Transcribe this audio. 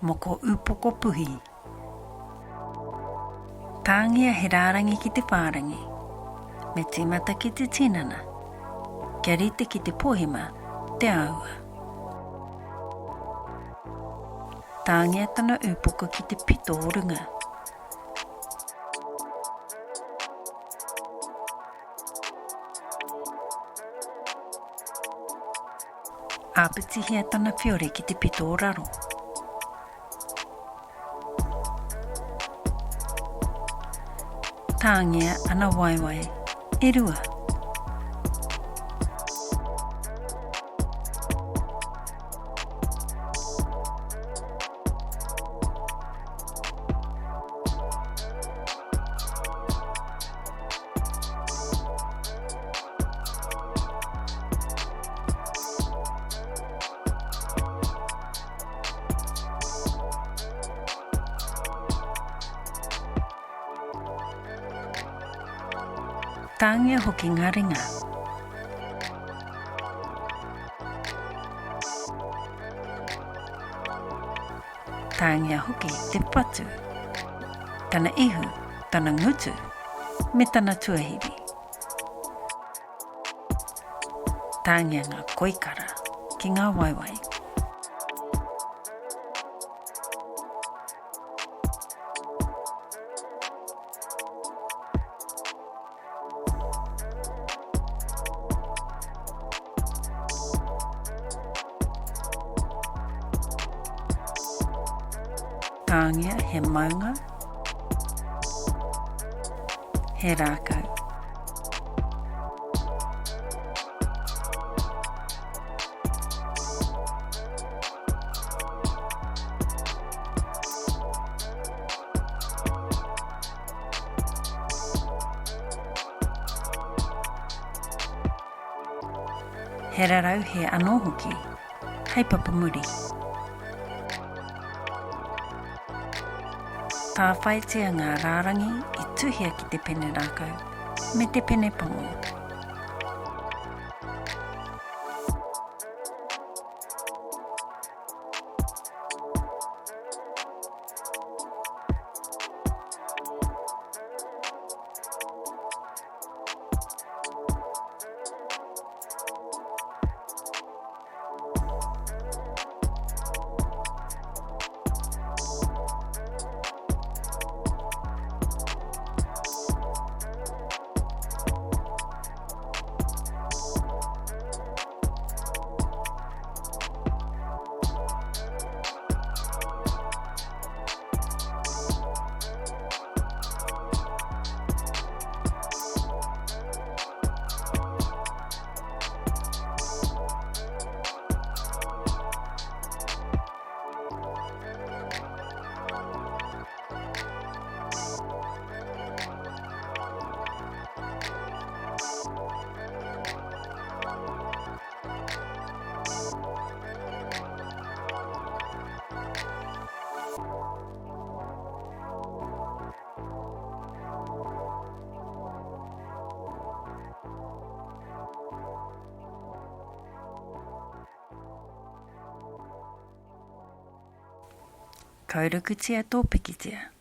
Moko Upoko-puhi. Tāngia he rārangi ki te whārangi, me tīmata ki te tinana, kia rite ki te pohima, te aua. Tāngia tana upoko ki te pito o runga. Āpitihia tana whiore ki te pito o raro. Tāngia ana waiwai, e rua. Tāngia hoki ngā ringa. Tāngia hoki te patu, tana ihu, tana ngutu, me tana tuahiri. Tāngia ngā koikara ki ngā waiwai. Tāngia he maunga, he rākau. He rarau he anō hoki, hei papamuri. Tā whaitea ngā rārangi I tuhia ki te pene rākau, me te pene pango. Kaurakutia tō pikitia.